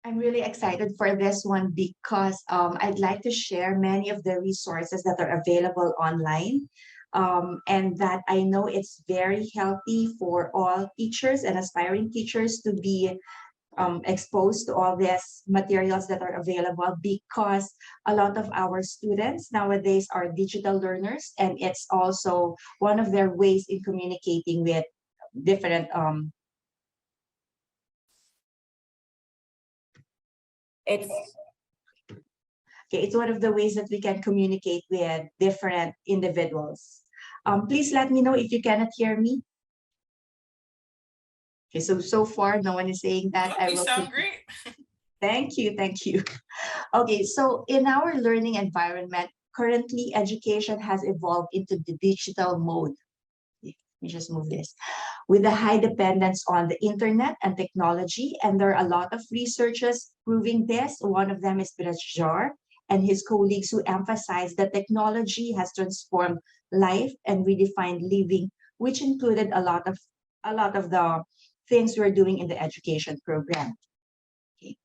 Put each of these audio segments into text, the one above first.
I'm really excited for this one because I'd like to share many of the resources that are available online, and that I know it's very healthy for all teachers and aspiring teachers to be exposed to all these materials that are available, because a lot of our students nowadays are digital learners, and it's also one of their ways in communicating with different it's okay, it's one of the ways that we can communicate with different individuals. Please let me know if you cannot hear me. Okay, so far no one is saying that. Nope, I you will sound continue. great. Thank you, thank you. Okay, so in our learning environment, currently education has evolved into the digital mode. Let me just move this. With a high dependence on the internet and technology, and there are a lot of researchers proving this. One of them is Birajdar and his colleagues, who emphasize that technology has transformed life and redefined living, which included a lot of the things we're doing in the education program. Okay.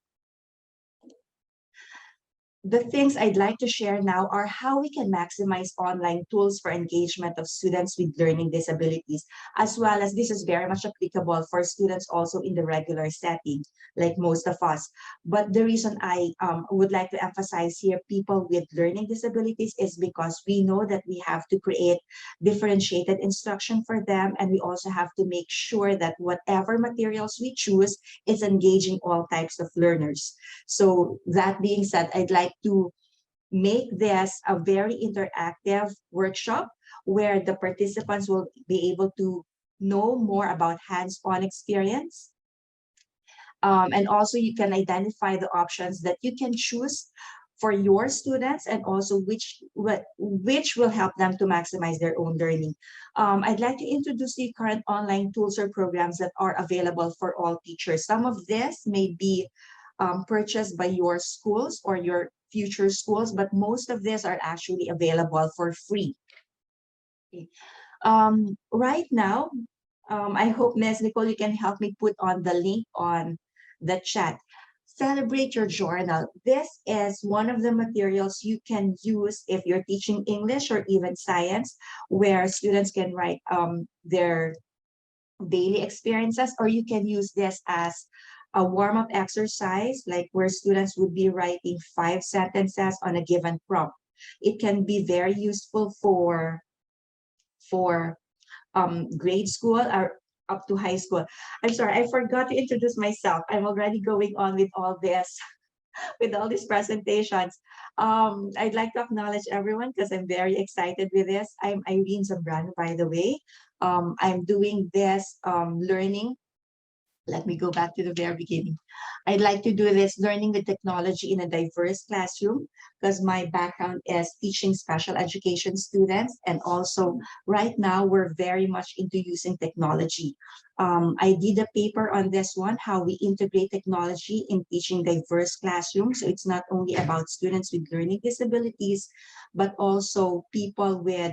The things I'd like to share now are how we can maximize online tools for engagement of students with learning disabilities, as well as this is very much applicable for students also in the regular setting, like most of us. But the reason I would like to emphasize here people with learning disabilities is because we know that we have to create differentiated instruction for them, and we also have to make sure that whatever materials we choose is engaging all types of learners. So that being said, I'd like to make this a very interactive workshop where the participants will be able to know more about hands-on experience. And also you can identify the options that you can choose for your students, and also which will help them to maximize their own learning. I'd like to introduce the current online tools or programs that are available for all teachers. Some of this may be purchased by your schools or your future schools, but most of these are actually available for free. Okay. Right now, I hope Ms. Nicole, you can help me put on the link on the chat. Celebrate your journal. This is one of the materials you can use if you're teaching English or even science, where students can write their daily experiences, or you can use this as a warm-up exercise, like where students would be writing 5 sentences on a given prompt. It can be very useful for grade school or up to high school. I'm sorry, I forgot to introduce myself. I'm already going on with all this, with all these presentations. I'd like to acknowledge everyone because I'm very excited with this. I'm Irene Zambrano, by the way. I'm doing this learning. Let me go back to the very beginning. I'd like to do this learning the technology in a diverse classroom, because my background is teaching special education students. And also right now we're very much into using technology. I did a paper on this one, how we integrate technology in teaching diverse classrooms. So it's not only about students with learning disabilities, but also people with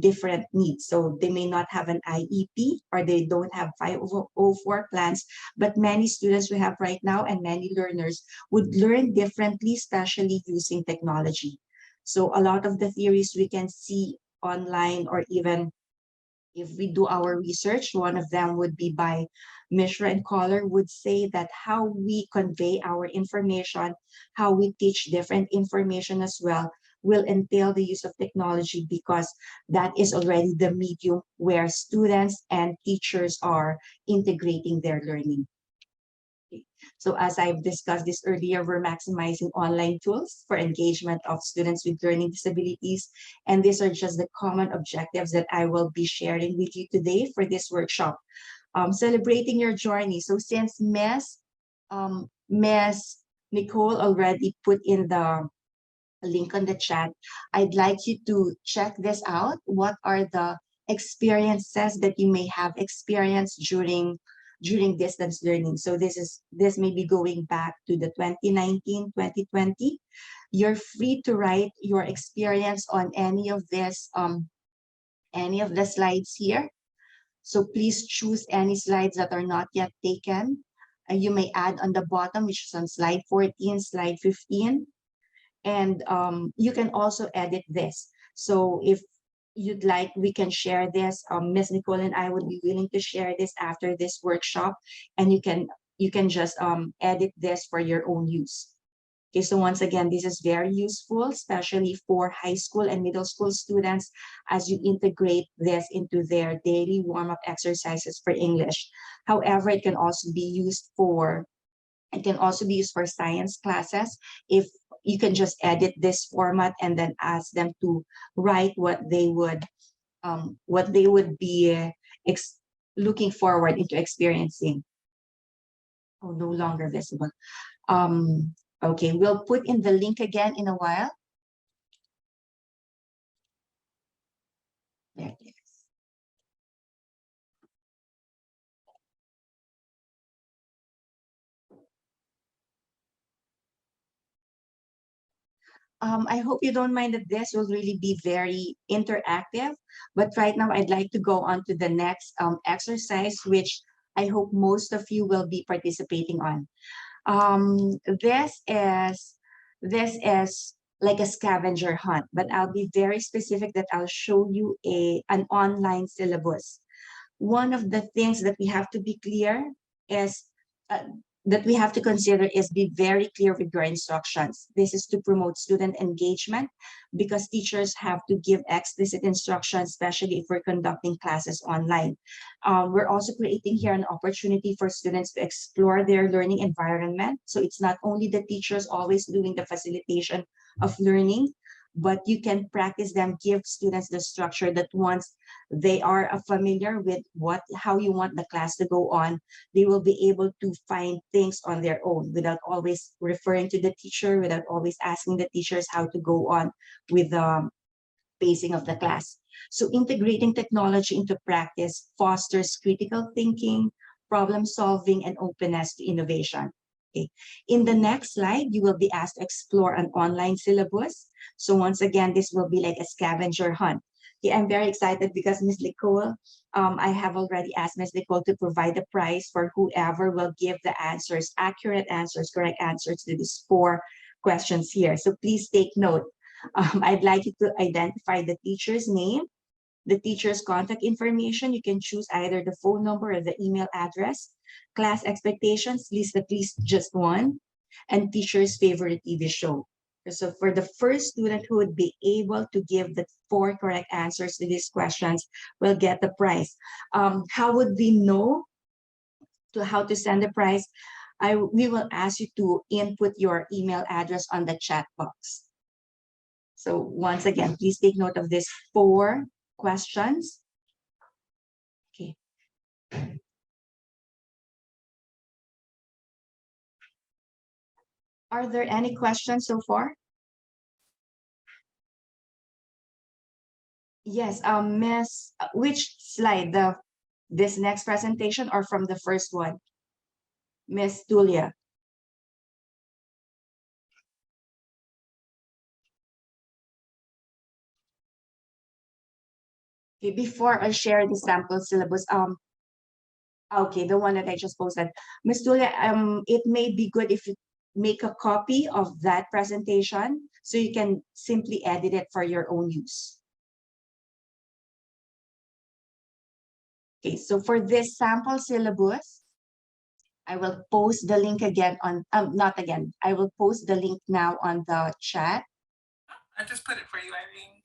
different needs. So they may not have an IEP, or they don't have 504 plans, but many students we have right now and many learners would learn differently, especially using technology. So a lot of the theories we can see online, or even if we do our research, one of them would be by Mishra and Collar, would say that how we convey our information, how we teach different information as well, will entail the use of technology, because that is already the medium where students and teachers are integrating their learning. So as I've discussed this earlier, we're maximizing online tools for engagement of students with learning disabilities. And these are just the common objectives that I will be sharing with you today for this workshop. Celebrating your journey. So since Ms. Nicole already put in the link on the chat, I'd like you to check this out. What are the experiences that you may have experienced during distance learning? So this may be going back to the 2019, 2020. You're free to write your experience on any of the slides here. So please choose any slides that are not yet taken. you may add on the bottom, which is on slide 14, slide 15. And you can also edit this. So if you'd like, we can share this. Ms. Nicole and I would be willing to share this after this workshop, and you can just edit this for your own use. Okay, so once again, this is very useful, especially for high school and middle school students as you integrate this into their daily warm-up exercises for English. However, it can also be used for science classes. If you can just edit this format and then ask them to write what they would be looking forward into experiencing. Oh, no longer visible. Okay, we'll put in the link again in a while. There it is. I hope you don't mind that this will really be very interactive, but right now I'd like to go on to the next exercise, which I hope most of you will be participating on. This is like a scavenger hunt, but I'll be very specific that I'll show you an online syllabus. One of the things that we have to be clear is that we have to consider is be very clear with your instructions. This is to promote student engagement because teachers have to give explicit instructions, especially if we're conducting classes online. We're also creating here an opportunity for students to explore their learning environment. So it's not only the teachers always doing the facilitation of learning, but you can practice them, give students the structure that once they are familiar with how you want the class to go on, they will be able to find things on their own without always referring to the teacher, without always asking the teachers how to go on with the pacing of the class. So integrating technology into practice fosters critical thinking, problem solving, and openness to innovation. Okay. In the next slide, you will be asked to explore an online syllabus. So once again, this will be like a scavenger hunt. Okay, I'm very excited because Ms. Nicole, I have already asked Ms. Nicole to provide the prize for whoever will give the answers, accurate answers, correct answers to these 4 questions here. So please take note. I'd like you to identify the teacher's name, the teacher's contact information. You can choose either the phone number or the email address. Class expectations, list at least just one, and teacher's favorite TV show. So for the first student who would be able to give the 4 correct answers to these questions will get the prize. How would we know how to send the prize? We will ask you to input your email address on the chat box. So once again, please take note of these 4 questions. Okay. Are there any questions so far? Yes, Miss, which slide? This next presentation or from the first one? Miss Tulia. Okay, before I share the sample syllabus, okay, the one that I just posted. Miss Tulia, it may be good if you make a copy of that presentation so you can simply edit it for your own use. Okay, so for this sample syllabus, I will post the link again on, not again, I will post the link now on the chat. I just put it for you, Irene.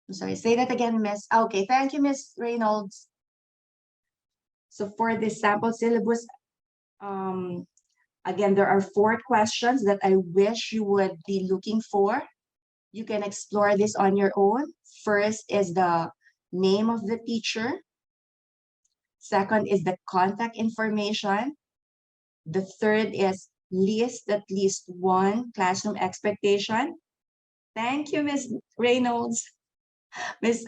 I'm sorry, say that again, Miss. Okay, thank you, Miss Reynolds. So for this sample syllabus, again, there are 4 questions that I wish you would be looking for. You can explore this on your own. First is the name of the teacher. Second is the contact information. The third is list at least 1 classroom expectation. Thank you, Ms. Reynolds. Ms.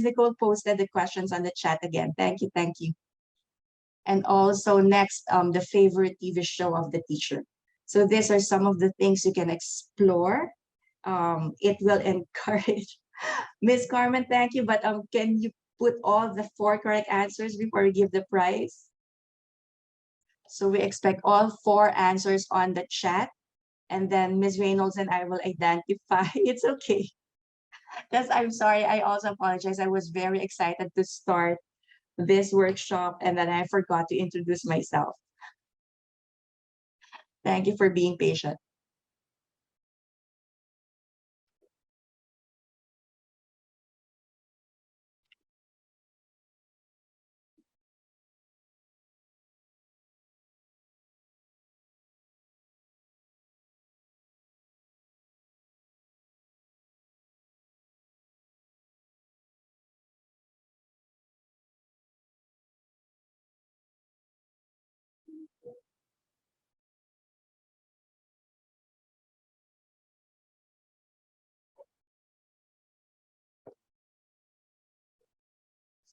Nicole posted the questions on the chat again. Thank you, thank you. And also next, the favorite TV show of the teacher. So these are some of the things you can explore. It will encourage. Ms. Carmen, thank you. But can you put all the 4 correct answers before we give the prize? So we expect all 4 answers on the chat, and then Ms. Reynolds and I will identify. It's okay. Because I'm sorry, I also apologize. I was very excited to start this workshop and then I forgot to introduce myself. Thank you for being patient.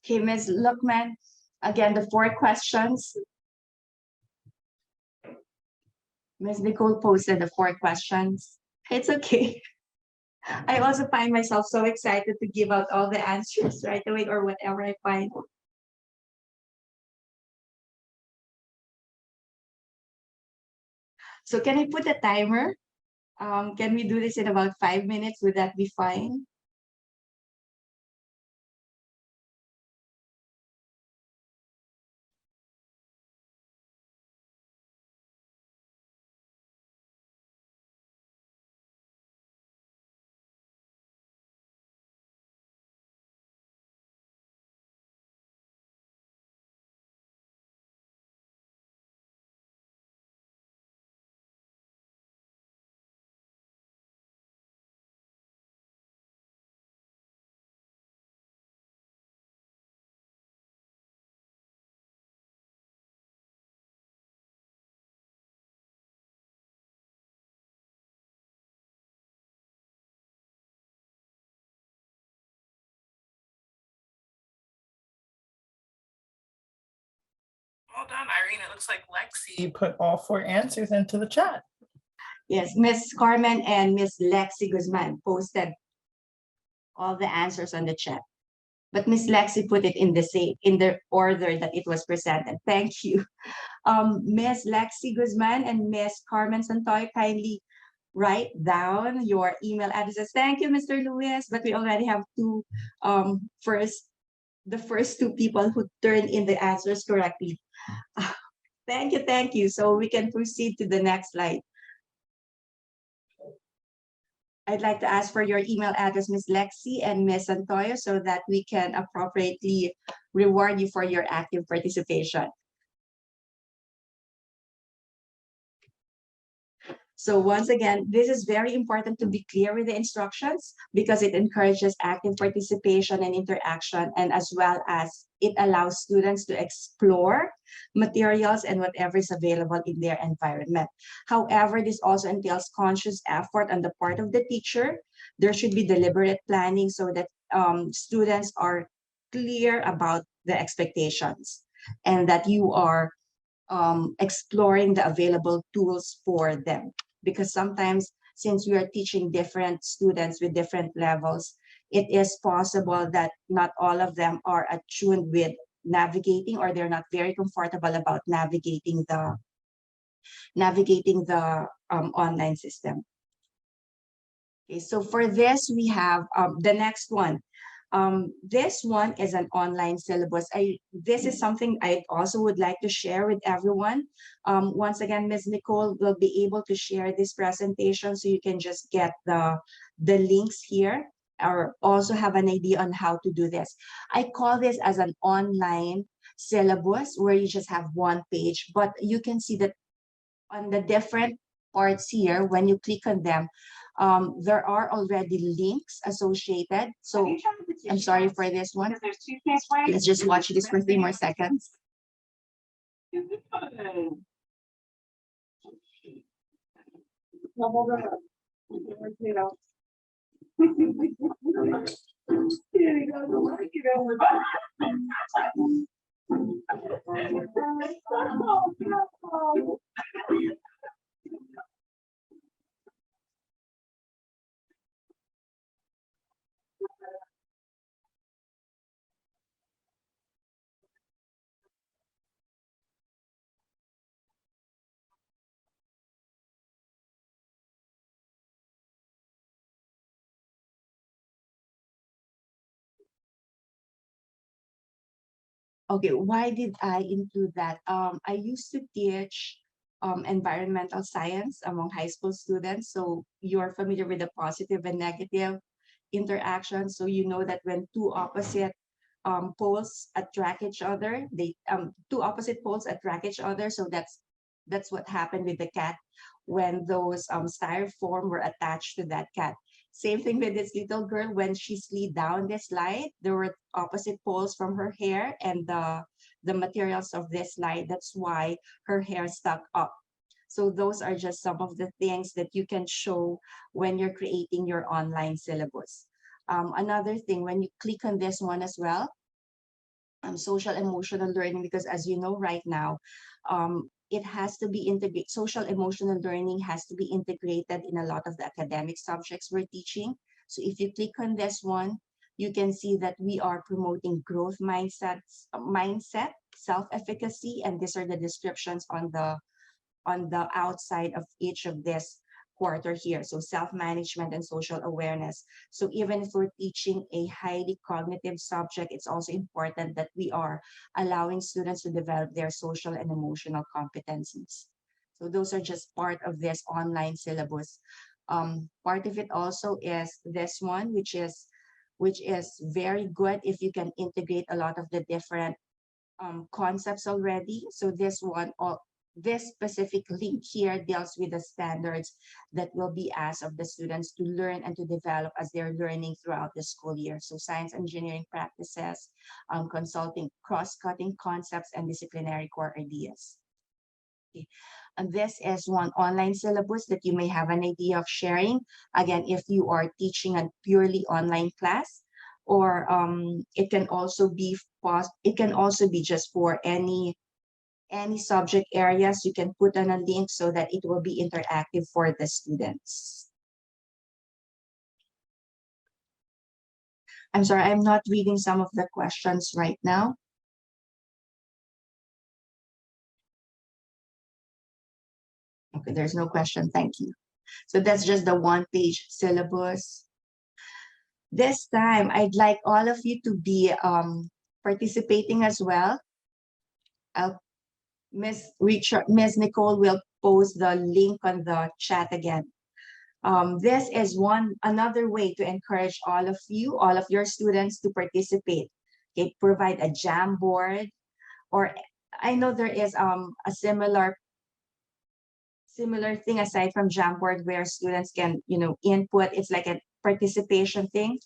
Okay, Ms. Lookman, again, the 4 questions. Ms. Nicole posted the 4 questions. It's okay. I also find myself so excited to give out all the answers right away or whatever I find. So can I put a timer? Can we do this in about 5 minutes? Would that be fine? Well done, Irene. It looks like Lexi put all 4 answers into the chat. Yes, Miss Carmen and Miss Lexi Guzman posted all the answers on the chat. But Miss Lexi put it in the order that it was presented. Thank you. Miss Lexi Guzman and Miss Carmen Santoy, kindly write down your email addresses. Thank you, Mr. Lewis. But we already have the first 2 people who turned in the answers correctly. Thank you, thank you. So we can proceed to the next slide. I'd like to ask for your email address, Ms. Lexi and Ms. Santoyo, so that we can appropriately reward you for your active participation. So once again, this is very important to be clear with the instructions because it encourages active participation and interaction, and as well as it allows students to explore materials and whatever is available in their environment. However, this also entails conscious effort on the part of the teacher. There should be deliberate planning so that students are clear about the expectations and that you are exploring the available tools for them. Because sometimes, since we are teaching different students with different levels, it is possible that not all of them are attuned with navigating, or they're not very comfortable about navigating the online system. Okay, so for this, we have the next one. This one is an online syllabus. This is something I also would like to share with everyone. Once again, Ms. Nicole will be able to share this presentation, so you can just get the links here or also have an idea on how to do this. I call this as an online syllabus where you just have 1 page, but you can see that on the different parts here, when you click on them, there are already links associated. So I'm sorry for this one. Let's just watch this for 3 more seconds. Okay, why did I include that? I used to teach environmental science among high school students. So you're familiar with the positive and negative interaction. So you know that when two opposite poles attract each other, they two opposite poles attract each other. So that's what happened with the cat when those styrofoam were attached to that cat. Same thing with this little girl when she slid down this slide. There were opposite poles from her hair and the materials of this slide. That's why her hair stuck up. So those are just some of the things that you can show when you're creating your online syllabus. Another thing, when you click on this one as well, social emotional learning, because as you know right now, it has to be integrated. Social emotional learning has to be integrated in a lot of the academic subjects we're teaching. So if you click on this one, you can see that we are promoting growth mindset, self-efficacy, and these are the descriptions on the outside of each of this quarter here. So self-management and social awareness. So even if we're teaching a highly cognitive subject, it's also important that we are allowing students to develop their social and emotional competencies. So those are just part of this online syllabus. Part of it also is this one, which is very good if you can integrate a lot of the different concepts already. So this specific link here deals with the standards that will be asked of the students to learn and to develop as they're learning throughout the school year. So science engineering practices, consulting, cross-cutting concepts, and disciplinary core ideas. Okay. And this is one online syllabus that you may have an idea of sharing. Again, if you are teaching a purely online class, or it can also be just for any subject areas. You can put on a link so that it will be interactive for the students. I'm sorry, I'm not reading some of the questions right now. Okay, there's no question, thank you. So that's just the one-page syllabus. This time, I'd like all of you to be participating as well. Ms. Nicole will post the link on the chat again. This is another way to encourage all of your students to participate. Okay, provide a jam board, or I know there is a similar thing aside from Jamboard where students can, input. It's like a participation thing,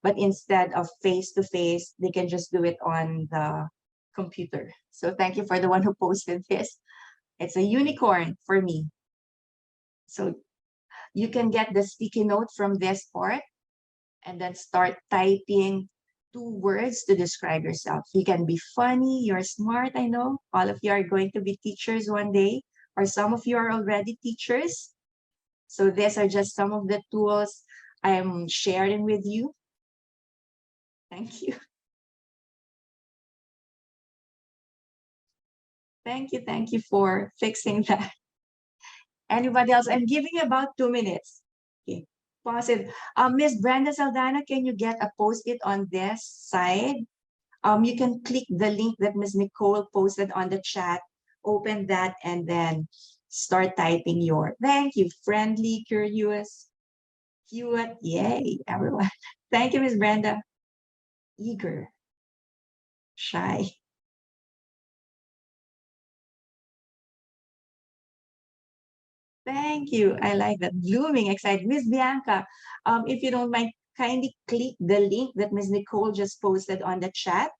but instead of face-to-face, they can just do it on the computer. So thank you for the one who posted this. It's a unicorn for me. So you can get the sticky note from this part and then start typing 2 words to describe yourself. You can be funny, you're smart, I know. All of you are going to be teachers one day, or some of you are already teachers. So these are just some of the tools I'm sharing with you. Thank you. Thank you for fixing that. Anybody else? I'm giving you about 2 minutes. Okay, pause it. Miss Brenda Saldana, can you get a post-it on this side? You can click the link that Miss Nicole posted on the chat, open that, and then start typing your thank you, friendly, curious, cute, yay, everyone. Thank you, Miss Brenda. Eager, shy. Thank you. I like that. Blooming, excited. Miss Bianca, if you don't mind, kindly click the link that Miss Nicole just posted on the chat,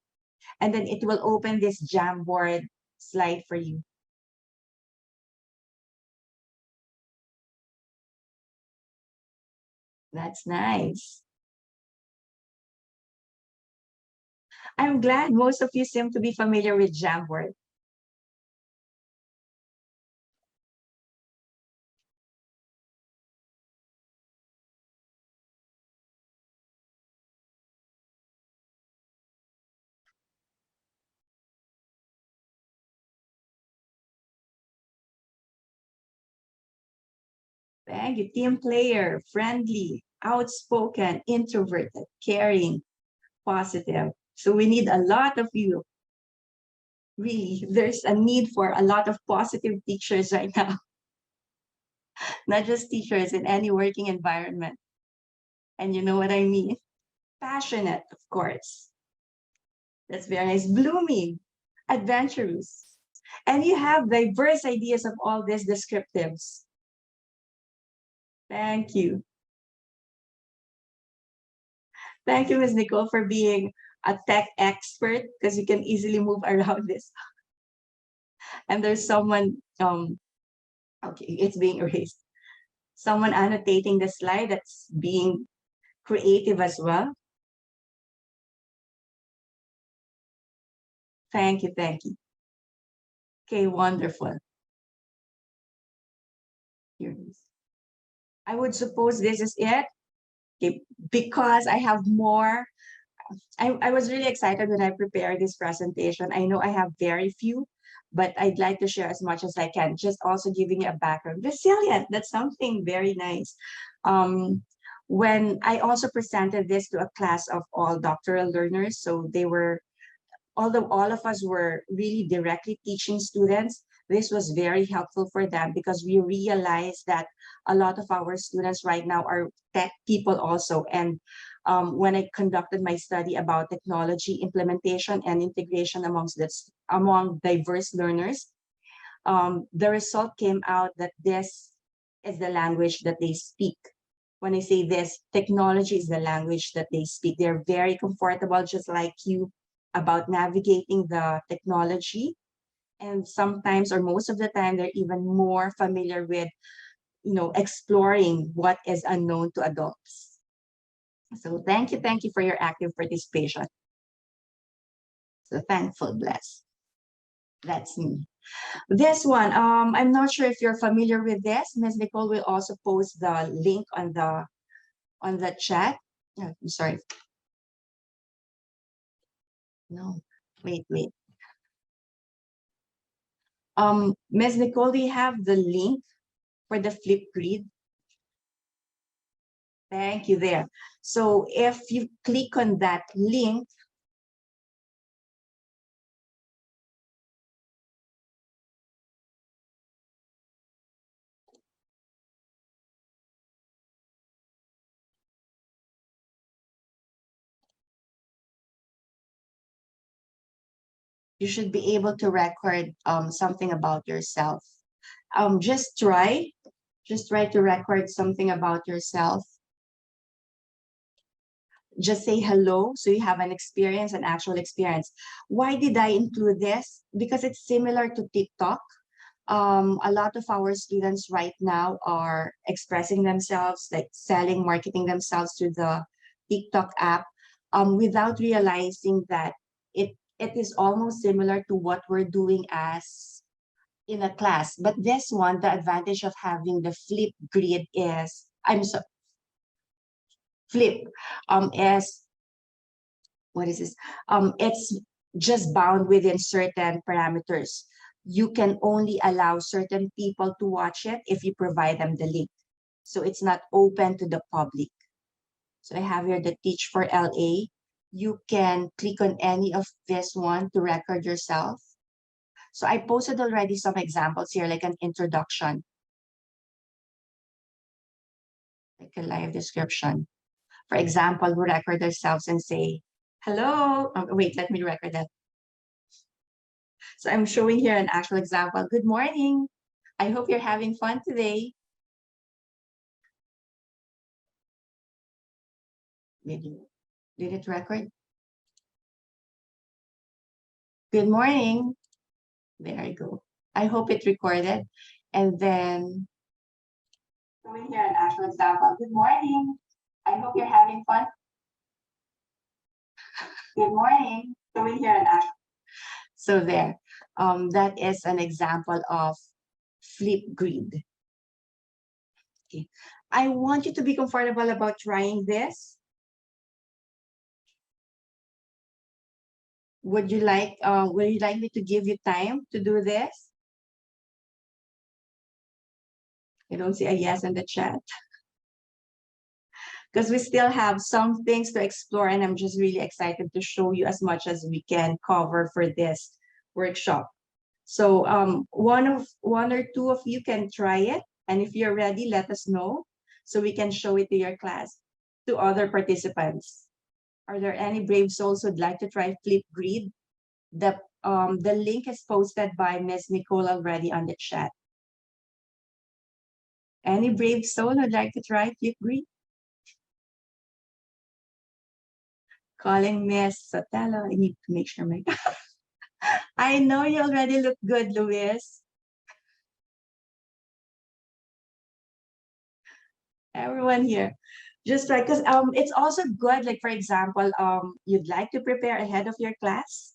and then it will open this Jamboard slide for you. That's nice. I'm glad most of you seem to be familiar with Jamboard. Thank you. Team player, friendly, outspoken, introverted, caring, positive. So we need a lot of you. Really, there's a need for a lot of positive teachers right now, not just teachers in any working environment. And you know what I mean? Passionate, of course. That's very nice. Blooming, adventurous. And you have diverse ideas of all these descriptives. Thank you. Thank you, Ms. Nicole, for being a tech expert because you can easily move around this. And there's someone, okay, it's being erased. Someone annotating the slide that's being creative as well. Thank you, thank you. Okay, wonderful. Here it is. I would suppose this is it. Okay, because I have more. I was really excited when I prepared this presentation. I know I have very few, but I'd like to share as much as I can. Just also giving you a background. Resilient, that's something very nice. When I also presented this to a class of all doctoral learners, so they were, although all of us were really directly teaching students, this was very helpful for them because we realized that a lot of our students right now are tech people also. And when I conducted my study about technology implementation and integration among diverse learners, the result came out that this is the language that they speak. When I say this, technology is the language that they speak. They're very comfortable, just like you, about navigating the technology. And sometimes, or most of the time, they're even more familiar with, exploring what is unknown to adults. So thank you for your active participation. So thankful, blessed. That's me. This one, I'm not sure if you're familiar with this. Ms. Nicole will also post the link on the chat. Oh, I'm sorry. No, wait. Ms. Nicole, do you have the link for the flip grid? Thank you there. So if you click on that link, you should be able to record something about yourself. Just try to record something about yourself. Just say hello so you have an experience, an actual experience. Why did I include this? Because it's similar to TikTok. A lot of our students right now are expressing themselves, like selling, marketing themselves through the TikTok app, without realizing that it is almost similar to what we're doing as in a class. But this one, the advantage of having the flip grid is, flip, is, what is this? It's just bound within certain parameters. You can only allow certain people to watch it if you provide them the link. So it's not open to the public. So I have here the Teach for LA. You can click on any of this one to record yourself. So I posted already some examples here, like an introduction, like a live description. For example, we record ourselves and say, hello. Oh, wait, let me record that. So I'm showing here an actual example. Good morning. I hope you're having fun today. Did it record? Good morning. There I go. I hope it recorded. And then showing here an actual example. Good morning. I hope you're having fun. Good morning. Showing here an actual. So there. That is an example of flip grid. Okay. I want you to be comfortable about trying this. Would you like me to give you time to do this? I don't see a yes in the chat. Because we still have some things to explore, and I'm just really excited to show you as much as we can cover for this workshop. So one or two of you can try it. And if you're ready, let us know so we can show it to your class, to other participants. Are there any brave souls who'd like to try Flipgrid? The link is posted by Miss Nicole already on the chat. Any brave soul who'd like to try Flipgrid? Calling Miss Sotelo. I need to make sure my I know you already look good, Luis. Everyone here. Just like, because it's also good, like for example, you'd like to prepare ahead of your class.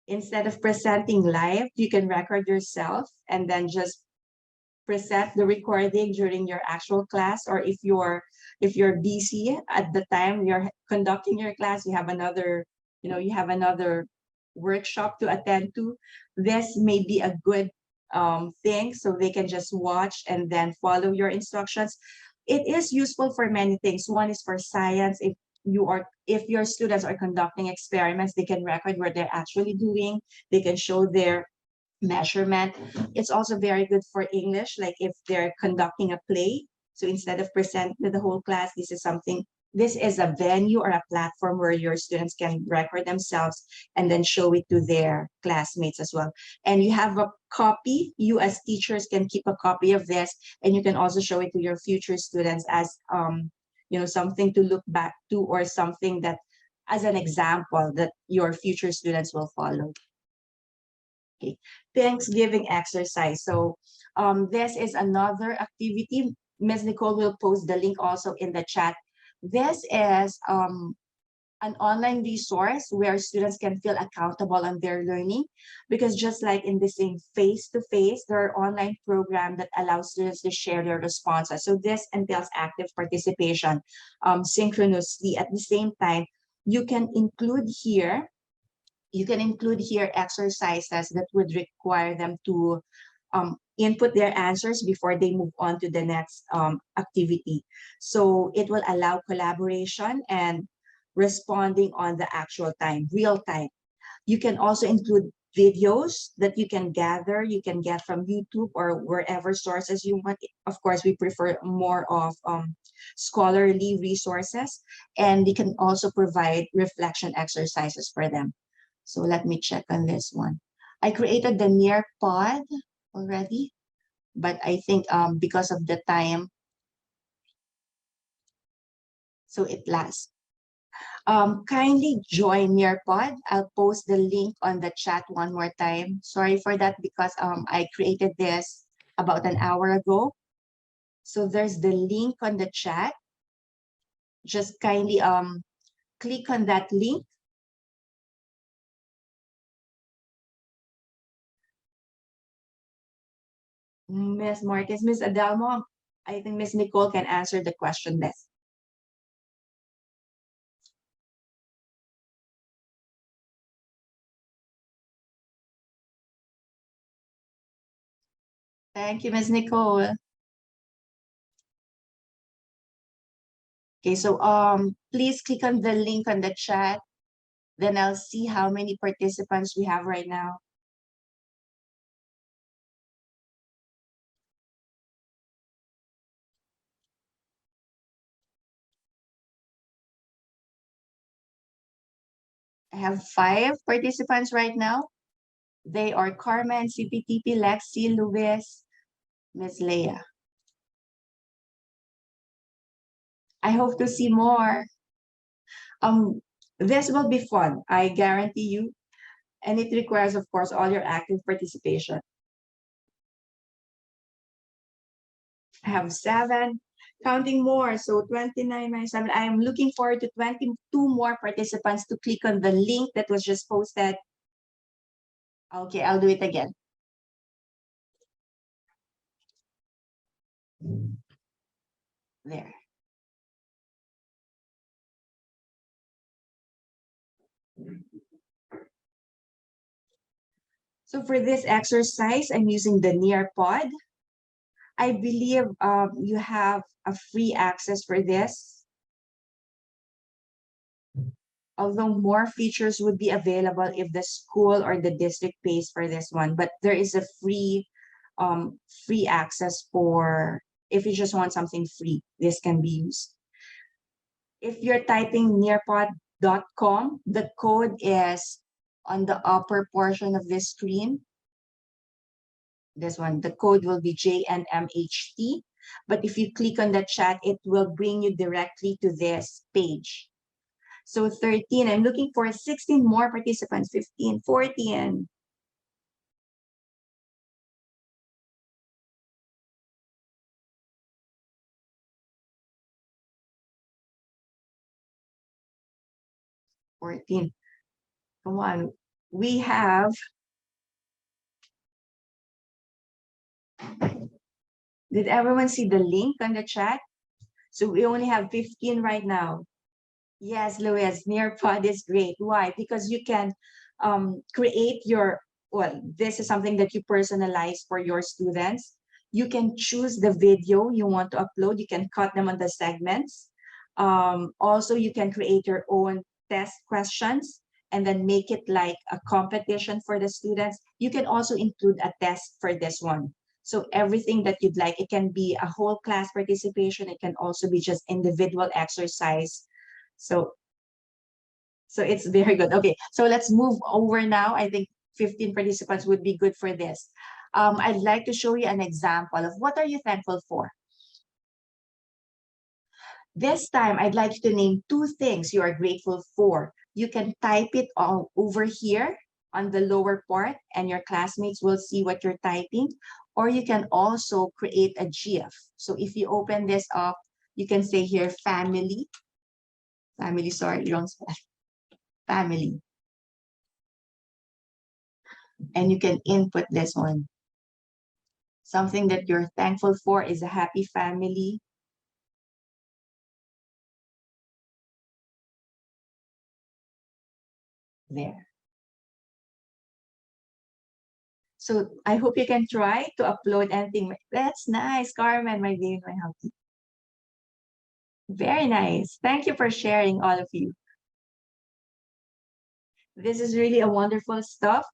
Instead of presenting live, you can record yourself and then just present the recording during your actual class. Or if you're busy at the time you're conducting your class, you have another workshop to attend to. This may be a good thing, so they can just watch and then follow your instructions. It is useful for many things. One is for science. If your students are conducting experiments, they can record what they're actually doing. They can show their measurement. It's also very good for English, like if they're conducting a play. So instead of presenting to the whole class, this is a venue or a platform where your students can record themselves and then show it to their classmates as well. And you have a copy, you as teachers can keep a copy of this, and you can also show it to your future students as something to look back to, or something that as an example that your future students will follow. Okay, Thanksgiving exercise. So this is another activity. Ms. Nicole will post the link also in the chat. This is an online resource where students can feel accountable on their learning, because just like in the same face-to-face, there are online programs that allow students to share their responses. So this entails active participation synchronously. At the same time, you can include here exercises that would require them to input their answers before they move on to the next activity. So it will allow collaboration and responding on the actual time, real time. You can also include videos that you can get from YouTube or wherever sources you want. Of course, we prefer more of scholarly resources, and we can also provide reflection exercises for them. So let me check on this one. I created the Nearpod already, but I think because of the time, so it lasts. Kindly join Nearpod. I'll post the link on the chat one more time. Sorry for that, because I created this about an hour ago. So there's the link on the chat. Just kindly click on that link. Ms. Marquez, Ms. Adelmo, I think Ms. Nicole can answer the question best. Thank you, Ms. Nicole. Okay, so please click on the link on the chat. Then I'll see how many participants we have right now. I have 5 participants right now. They are Carmen, CPTP, Lexi, Luis, Ms. Leia. I hope to see more. This will be fun, I guarantee you. And it requires, of course, all your active participation. I have 7, counting more. So 29 minus 7. I am looking forward to 22 more participants to click on the link that was just posted. Okay, I'll do it again. There. So for this exercise, I'm using the Nearpod. I believe you have a free access for this. although more features would be available if the school or the district pays for this one, but there is a free access for if you just want something free, this can be used. If you're typing nearpod.com, the code is on the upper portion of this screen. This one, the code will be JNMHT. But if you click on the chat, it will bring you directly to this page. So 13, I'm looking for 16 more participants, 15, 14. Come on. We have, did everyone see the link on the chat? So we only have 15 right now. Yes, Luis, Nearpod is great. Why? Because you can create your, well, this is something that you personalize for your students. You can choose the video you want to upload. You can cut them on the segments. Also, you can create your own test questions and then make it like a competition for the students. You can also include a test for this one. So everything that you'd like, it can be a whole class participation. It can also be just individual exercise. So it's very good. Okay, so let's move over now. I think 15 participants would be good for this. I'd like to show you an example of what are you thankful for. This time, I'd like you to name 2 things you are grateful for. You can type it all over here on the lower part and your classmates will see what you're typing. Or you can also create a GIF. So if you open this up, you can say here, family. Family, sorry, wrong spell. Family. And you can input this one. Something that you're thankful for is a happy family. There. So I hope you can try to upload anything. That's nice, Carmen, my baby, my healthy. Very nice. Thank you for sharing, all of you. This is really a wonderful stuff.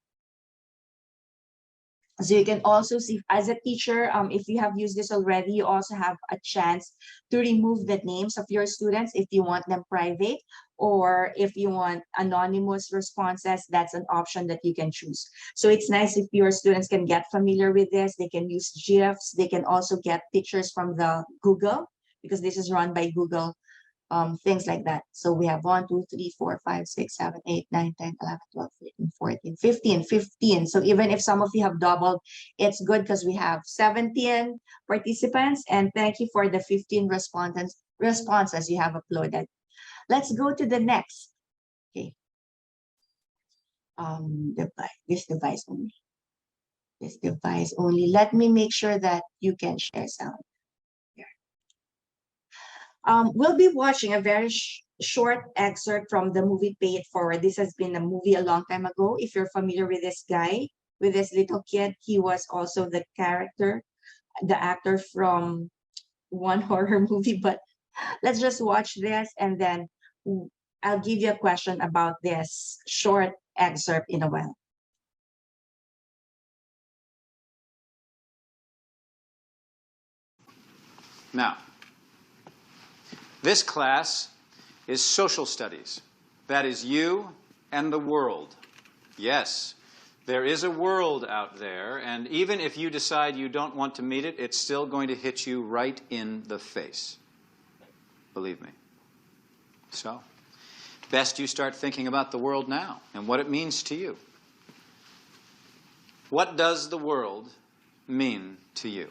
So you can also see as a teacher, if you have used this already, you also have a chance to remove the names of your students if you want them private, or if you want anonymous responses, that's an option that you can choose. So it's nice if your students can get familiar with this. They can use GIFs. They can also get pictures from the Google, because this is run by Google. Things like that. So we have 1, 2, 3, 4, 5, 6, 7, 8, 9, 10, 11, 12, 13, 14, 15, 15. So even if some of you have doubled, it's good because we have 17 participants, and thank you for the 15 responses you have uploaded. Let's go to the next. Okay. This device only. This device only. Let me make sure that you can share sound. We'll be watching a very short excerpt from the movie Pay It Forward. This has been a movie a long time ago. If you're familiar with this guy, with this little kid, he was also the character, the actor from one horror movie. But let's just watch this, and then I'll give you a question about this short excerpt in a while. Now, this class is social studies. That is you and the world. Yes, there is a world out there, and even if you decide you don't want to meet it, it's still going to hit you right in the face. Believe me. So, best you start thinking about the world now and what it means to you. What does the world mean to you?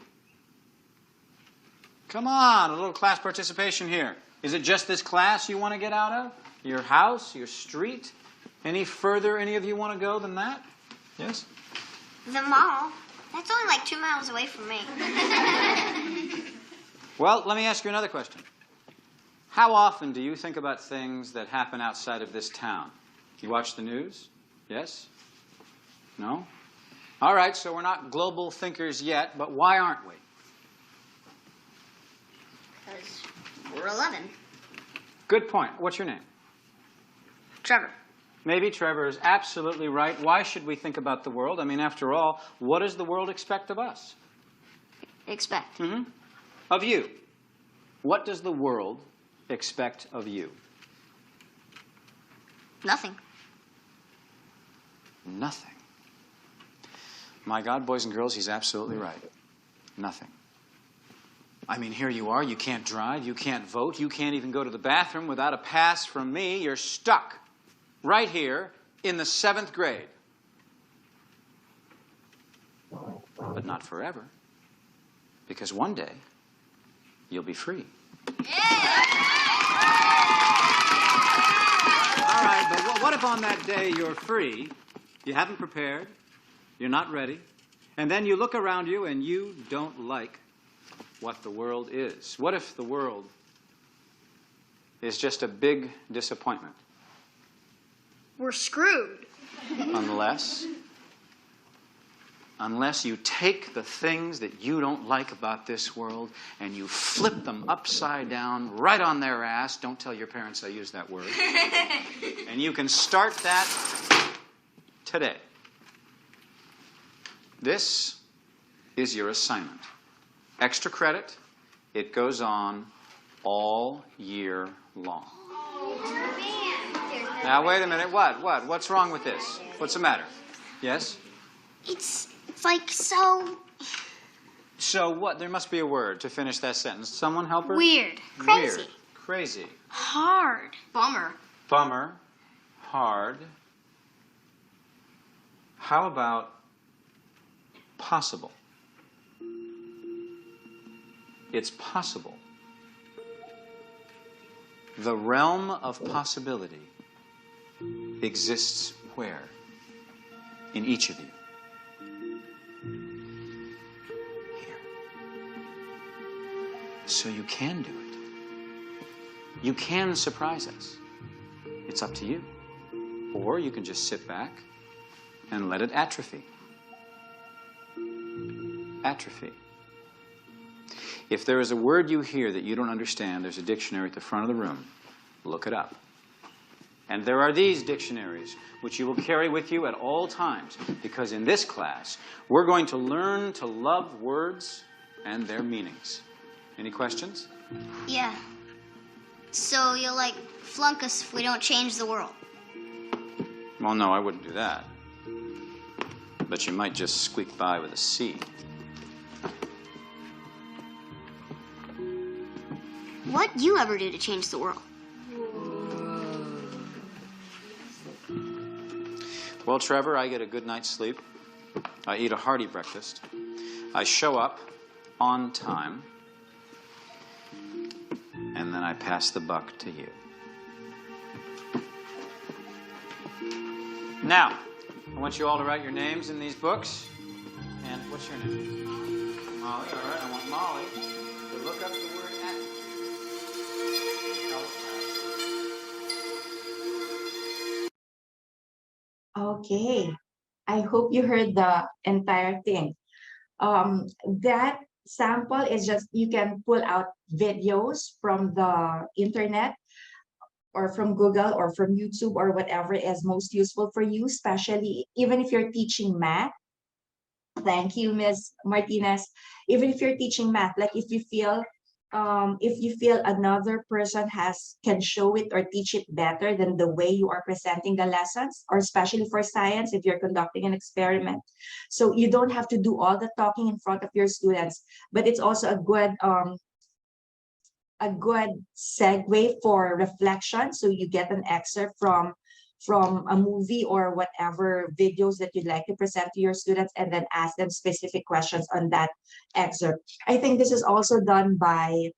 Come on, a little class participation here. Is it just this class you want to get out of? Your house, your street? Any further any of you want to go than that? Yes? The mall. That's only like 2 miles away from me. Well, let me ask you another question. How often do you think about things that happen outside of this town? You watch the news? Yes? No? All right, so we're not global thinkers yet, but why aren't we? Because we're 11. Good point. What's your name? Trevor. Maybe Trevor is absolutely right. Why should we think about the world? I mean, after all, what does the world expect of us? Expect. Of you. What does the world expect of you? Nothing. Nothing. My God, boys and girls, he's absolutely right. Nothing. I mean, here you are. You can't drive. You can't vote. You can't even go to the bathroom without a pass from me. You're stuck right here in the 7th grade. But not forever. Because one day, you'll be free. All right, but what if on that day you're free, you haven't prepared, you're not ready, and then you look around you and you don't like what the world is? What if the world is just a big disappointment? We're screwed. Unless you take the things that you don't like about this world and you flip them upside down right on their ass. Don't tell your parents I used that word. And you can start that today. This is your assignment. Extra credit. It goes on all year long. Now, wait a minute. What? What's wrong with this? What's the matter? Yes? It's like so... So what? There must be a word to finish that sentence. Someone help her? Weird. Crazy. Weird. Crazy. Hard. Bummer. Bummer. Hard. How about possible? It's possible. The realm of possibility exists where? In each of you. Here. So you can do it. You can surprise us. It's up to you. Or you can just sit back and let it atrophy. Atrophy. If there is a word you hear that you don't understand, there's a dictionary at the front of the room. Look it up. And there are these dictionaries, which you will carry with you at all times, because in this class, we're going to learn to love words and their meanings. Any questions? Yeah. So you'll, like, flunk us if we don't change the world. Well, no, I wouldn't do that. But you might just squeak by with a C. What'd you ever do to change the world? Well, Trevor, I get a good night's sleep. I eat a hearty breakfast. I show up on time. And then I pass the buck to you. Now, I want you all to write your names in these books. And what's your name? Molly. All right, I want Molly to look up the word atrophy. Okay. I hope you heard the entire thing. That sample is just, you can pull out videos from the internet or from Google or from YouTube or whatever is most useful for you, especially even if you're teaching math. Thank you, Ms. Martinez. Even if you're teaching math, like if you feel another person can show it or teach it better than the way you are presenting the lessons, or especially for science, if you're conducting an experiment. So you don't have to do all the talking in front of your students, but it's also a good segue for reflection. So you get an excerpt from a movie or whatever videos that you'd like to present to your students, and then ask them specific questions on that excerpt. I think this is also done by,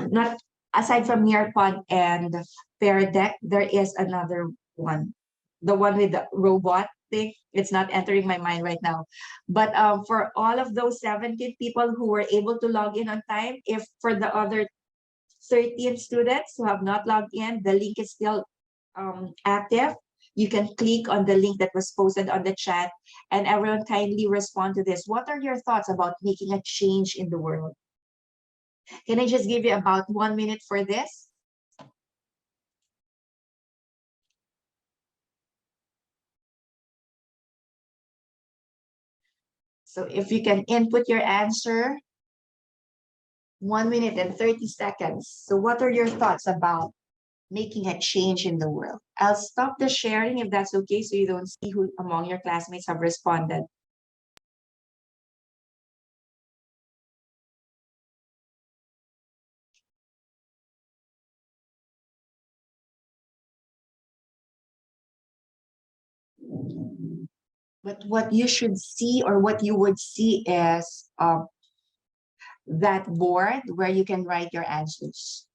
not aside from Nearpod and Pear Deck, there is another one. The one with the robot thing, it's not entering my mind right now. But for all of those 17 people who were able to log in on time, if for the other 13 students who have not logged in, the link is still active. You can click on the link that was posted on the chat, and everyone kindly respond to this. What are your thoughts about making a change in the world? Can I just give you about 1 minute for this? So if you can input your answer, 1 minute and 30 seconds. So what are your thoughts about making a change in the world? I'll stop the sharing if that's okay, so you don't see who among your classmates have responded. But what you should see, or what you would see, is that board where you can write your answers.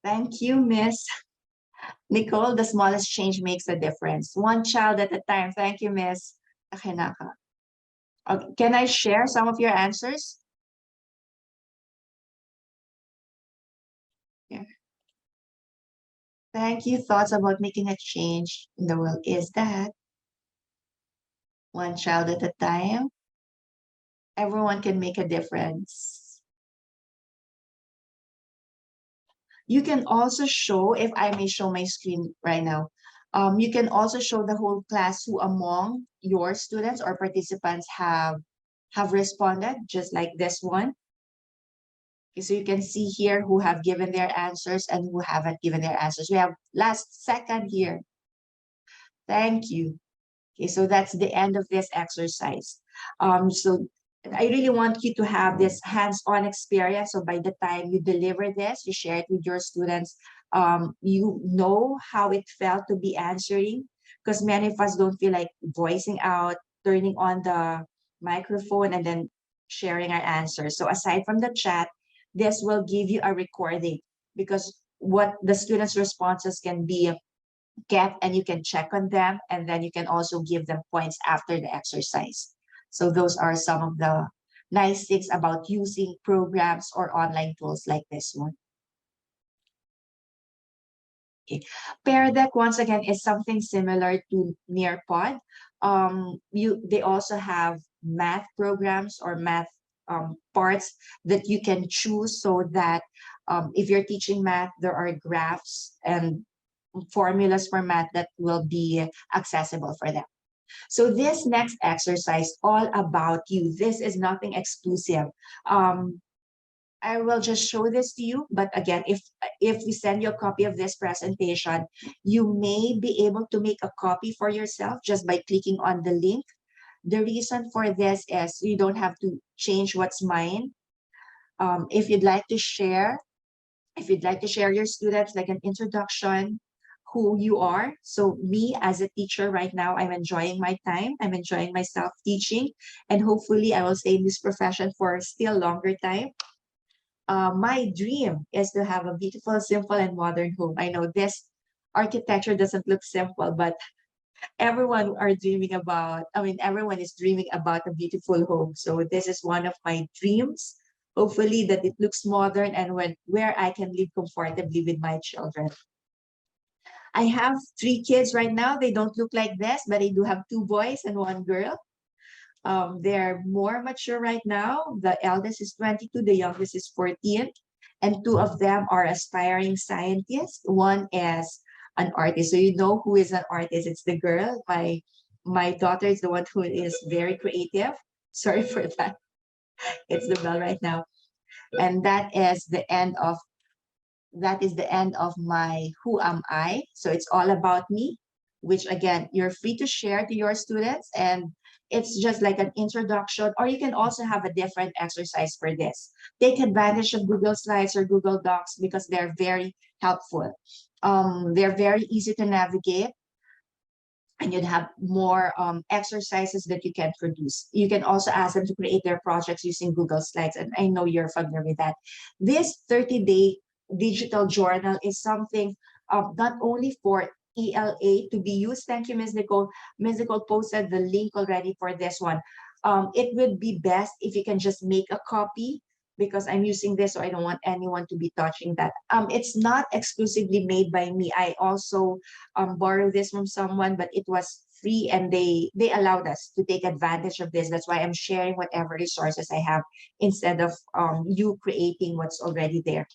Thank you, Miss Nicole. The smallest change makes a difference. One child at a time. Thank you, Miss Takenaka. Okay, can I share some of your answers? Yeah. Thank you. Thoughts about making a change in the world is that one child at a time. Everyone can make a difference. You can also show, if I may show my screen right now, you can also show the whole class who among your students or participants have responded, just like this one. Okay, so you can see here who have given their answers and who haven't given their answers. We have last second here. Thank you. Okay, so that's the end of this exercise. So I really want you to have this hands-on experience. So by the time you deliver this, you share it with your students, you know how it felt to be answering, because many of us don't feel like voicing out, turning on the microphone, and then sharing our answers. So aside from the chat, this will give you a recording, because what the students' responses can be kept, and you can check on them, and then you can also give them points after the exercise. So those are some of the nice things about using programs or online tools like this one. Okay. Pear Deck, once again, is something similar to Nearpod. They also have math programs or math parts that you can choose, so that if you're teaching math, there are graphs and formulas for math that will be accessible for them. So this next exercise, all about you. This is nothing exclusive. I will just show this to you. But again, if we send you a copy of this presentation, you may be able to make a copy for yourself just by clicking on the link. The reason for this is you don't have to change what's mine. If you'd like to share your students like an introduction, who you are. So me as a teacher right now, I'm enjoying my time. I'm enjoying myself teaching, and hopefully I will stay in this profession for still longer time. My dream is to have a beautiful, simple, and modern home. I know this architecture doesn't look simple, but everyone is dreaming about a beautiful home. So this is one of my dreams. Hopefully that it looks modern, and where I can live comfortably with my children. I have 3 kids right now. They don't look like this, but I do have 2 boys and 1 girl. They're more mature right now. The eldest is 22, the youngest is 14, and 2 of them are aspiring scientists. One is an artist. So you know who is an artist. It's the girl. My daughter is the one who is very creative. Sorry for that. It's the bell right now. And that is the end of my who am I. So it's all about me, which again, you're free to share to your students, and it's just like an introduction, or you can also have a different exercise for this. Take advantage of Google Slides or Google Docs, because they're very helpful. They're very easy to navigate, and you'd have more exercises that you can produce. You can also ask them to create their projects using Google Slides, and I know you're familiar with that. This 30-day digital journal is something not only for ELA to be used. Thank you, Ms. Nicole. Ms. Nicole posted the link already for this one. It would be best if you can just make a copy, because I'm using this, so I don't want anyone to be touching that. It's not exclusively made by me. I also borrowed this from someone, but it was free, and they allowed us to take advantage of this. That's why I'm sharing whatever resources I have, instead of you creating what's already there.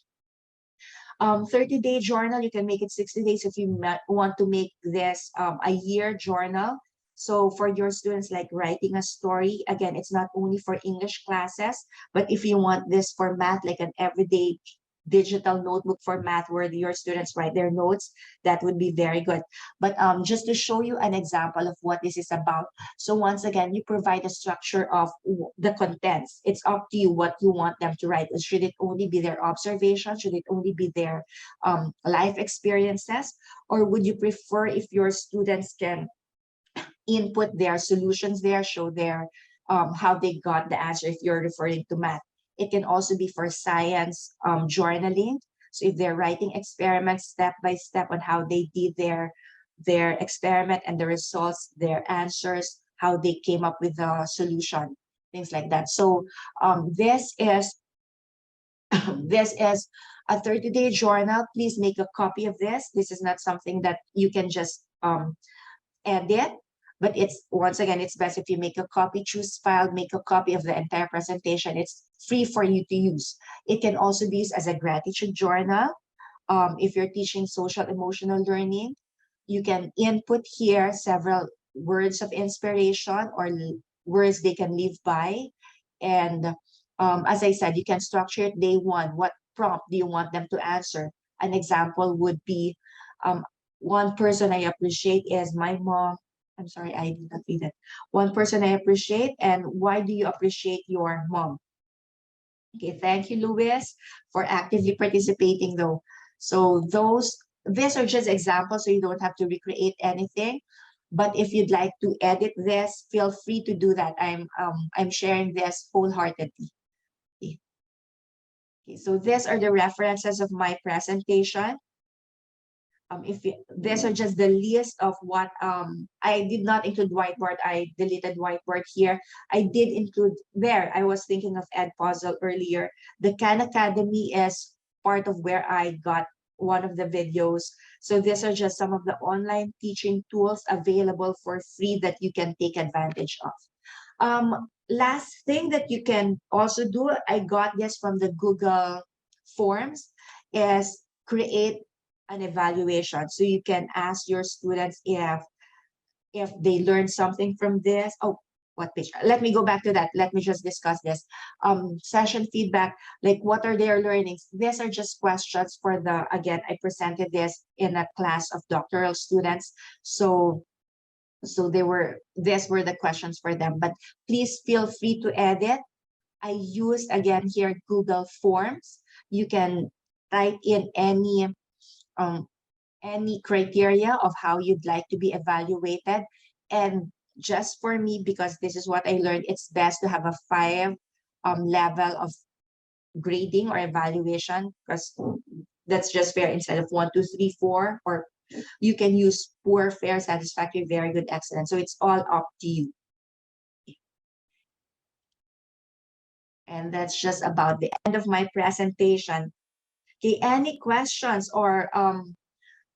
30-day journal, you can make it 60 days if you want to make this a year journal. So for your students, like writing a story, again, it's not only for English classes, but if you want this for math, like an everyday digital notebook for math where your students write their notes, that would be very good. But just to show you an example of what this is about. So once again, you provide a structure of the contents. It's up to you what you want them to write. Should it only be their observations? Should it only be their life experiences? Or would you prefer if your students can input their solutions there, show their how they got the answer if you're referring to math? It can also be for science journaling. So if they're writing experiments step by step on how they did their experiment and the results, their answers, how they came up with the solution, things like that. So this is this is a 30-day journal. Please make a copy of this. This is not something that you can just edit. But it's, once again, it's best if you make a copy, choose file, make a copy of the entire presentation. It's free for you to use. It can also be used as a gratitude journal. If you're teaching social emotional learning, you can input here several words of inspiration or words they can live by. And as I said, you can structure it day one. What prompt do you want them to answer? An example would be, one person I appreciate is my mom. I'm sorry, I did not read it. One person I appreciate, and why do you appreciate your mom? Okay, thank you, Luis, for actively participating though. So these are just examples, so you don't have to recreate anything. But if you'd like to edit this, feel free to do that. I'm sharing this wholeheartedly. Okay. Okay, so these are the references of my presentation. These are just the list of what I did not include whiteboard. I deleted whiteboard here. I did include there. I was thinking of Ed Puzzle earlier. The Khan Academy is part of where I got one of the videos. So these are just some of the online teaching tools available for free that you can take advantage of. Last thing that you can also do, I got this from the Google Forms, is create an evaluation. So you can ask your students if they learned something from this. Oh, what page? Let me go back to that. Let me just discuss this. Session feedback, like what are their learnings? These are just questions for the, again, I presented this in a class of doctoral students. So these were the questions for them, but please feel free to edit. I used, again, here Google Forms. You can type in any criteria of how you'd like to be evaluated. And just for me, because this is what I learned, it's best to have a 5 level of grading or evaluation, because that's just fair, instead of 1, 2, 3, 4, or you can use poor, fair, satisfactory, very good, excellent. So it's all up to you. And that's just about the end of my presentation. Okay, any questions or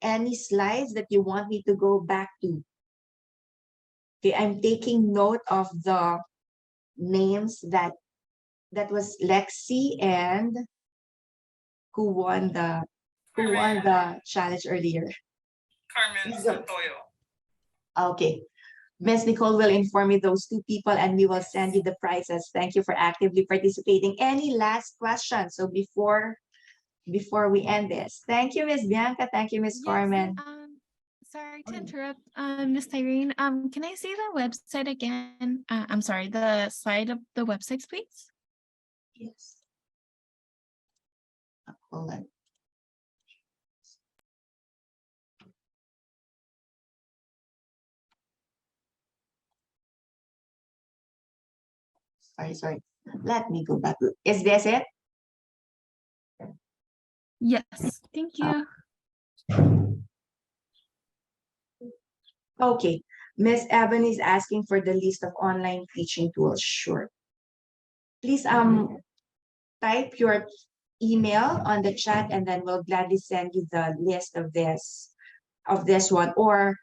any slides that you want me to go back to? Okay, I'm taking note of the names that was Lexi and who won the challenge earlier. Carmen Santoyo. Okay. Ms. Nicole will inform me those 2 people and we will send you the prizes. Thank you for actively participating. Any last questions? So before we end this. Thank you, Ms. Bianca. Thank you, Ms. Carmen. Sorry to interrupt, Ms. Irene. Can I see the website again? I'm sorry, the slide of the websites, please? Yes. Hold on. Sorry. Let me go back. Is this it? Yes, thank you. Okay. Ms. Evan is asking for the list of online teaching tools. Sure. Please type your email on the chat and then we'll gladly send you the list of this one. Or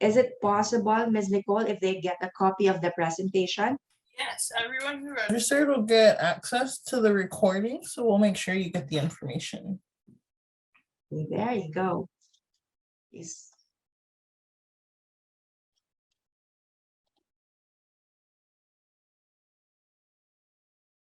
is it possible, Ms. Nicole, if they get a copy of the presentation? Yes, everyone who registered will get access to the recording, so we'll make sure you get the information. Okay, there you go. Yes.